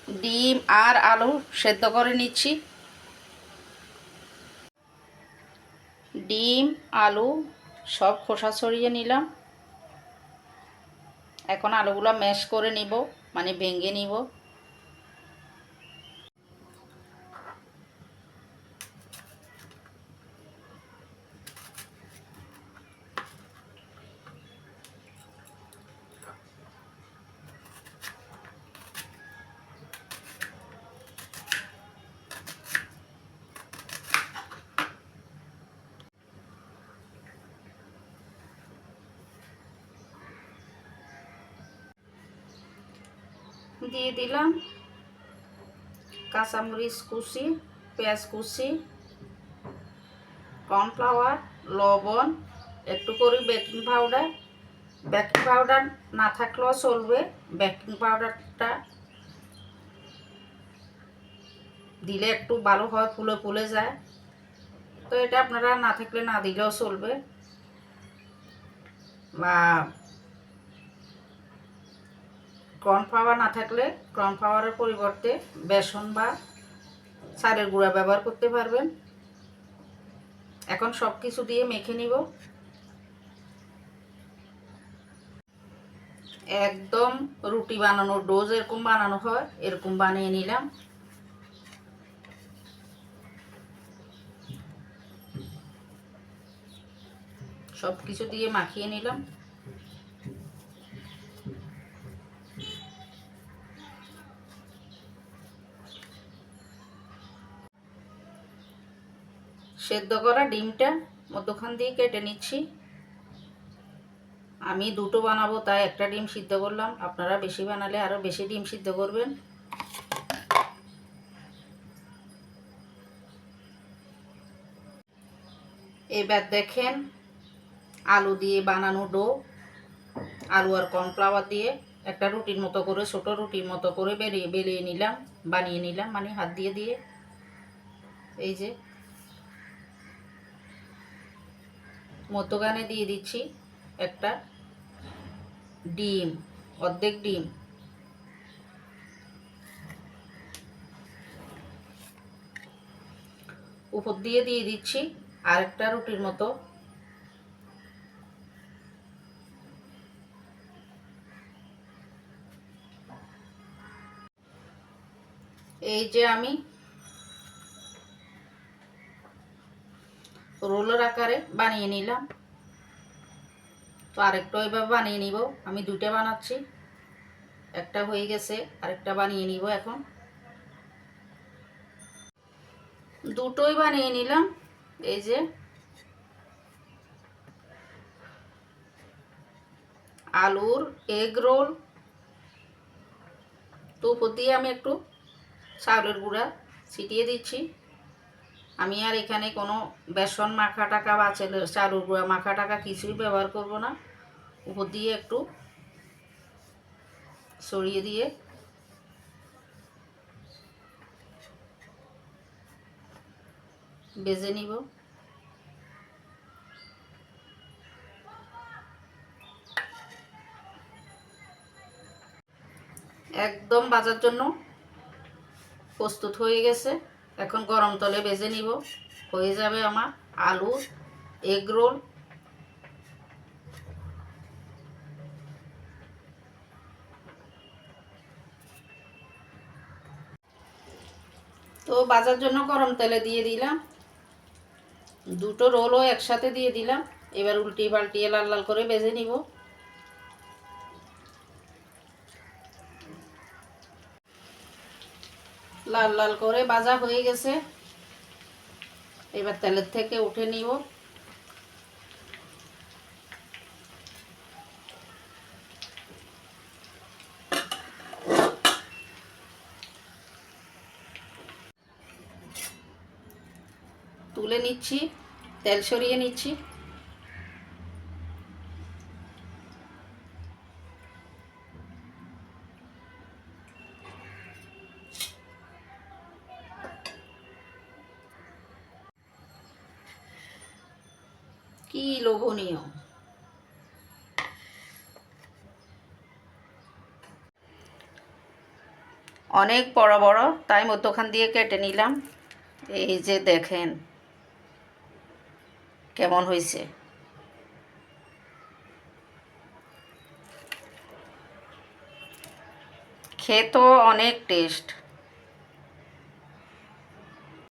ডিম আর আলু সেদ্ধ করে নিচ্ছি। ডিম আলু সব খোসা ছড়িয়ে নিলাম। এখন আলুগুলো ম্যাশ করে নিব, মানে ভেঙে নিব। দিয়ে দিলাম কাঁচামরিচ কুচি, পেঁয়াজ কুচি, কর্নফ্লাওয়ার, লবণ, একটু করে বেকিং পাউডার। বেকিং পাউডার না থাকলেও চলবে, বেকিং পাউডারটা দিলে একটু ভালো হয়, ফুলে ফুলে যায়। তো এটা আপনারা না থাকলে না দিলেও চলবে, বা কর্নফ্লাওয়ার না থাকলে কর্নফ্লাওয়ারের পরিবর্তে বেসন বা চালের গুঁড়া ব্যবহার করতে পারবেন। এখন সব কিছু দিয়ে মেখে নিব। একদম রুটি বানানোর ডো যেরকম বানানো হয় এরকম বানিয়ে নিলাম। সব কিছু দিয়ে মাখিয়ে নিলাম। সেদ্ধ করা ডিমটা মধ্যখান দিয়ে কেটে নিচ্ছি। আমি দুটো বানাবো তাই একটা ডিম সিদ্ধ করলাম, আপনারা বেশি বানালে আরও বেশি ডিম সিদ্ধ করবেন। এবার দেখেন আলু দিয়ে বানানো ডো, আলু আর কর্নফ্লাওয়ার দিয়ে একটা রুটির মতো করে, ছোট রুটির মতো করে বেলিয়ে নিলাম, বানিয়ে নিলাম, মানে হাত দিয়ে দিয়ে। এই যে মধ্যখানে দিয়ে দিচ্ছি একটা ডিম, অর্ধেক ডিম। উপর দিয়ে দিচ্ছি আরেকটা রুটির মতো। এই যে আমি রোলের আকারে বানিয়ে নিলাম। তো আরেকটা এভাবে বানিয়ে নিব। আমি দুটো বানাচ্ছি, একটা হয়ে গেছে, আরেকটা বানিয়ে নিব। এখন দুটোই বানিয়ে নিলাম। এই যে আলুর এগ রোল। তো উপর দিয়ে আমি একটু চাউলের গুঁড়া ছিটিয়ে দিচ্ছি। আমি আর এখানে কোনো বেসন মাখা টাকা বা চাউলের গুঁড়া মাখা টাকা কিছুই ব্যবহার করব না। উপর দিয়ে একটু ছড়িয়ে দিয়ে ভেজে নিব। একদম ভাজার জন্য প্রস্তুত হয়ে গেছে। এখন গরম তেলে ভেজে নিব। হয়ে যাবে আমার আলুর এগ রোল। তো ভাজার জন্য গরম তেলে দিয়ে দিলাম, দুটো রোলও একসাথে দিয়ে দিলাম। এবার উল্টিয়ে পাল্টিয়ে লাল লাল করে ভেজে নিব। লাল লাল করে ভাজা হয়ে গেছে। এবার তেলের থেকে উঠে নিব। তুলে নিচ্ছি, তেল সরিয়ে নিচ্ছি। কি লোভনীয়! অনেক বড় বড়, তাই মধ্যখান দিয়ে কেটে নিলাম। এই যে দেখেন কেমন হয়েছে। খেতেও অনেক টেস্ট।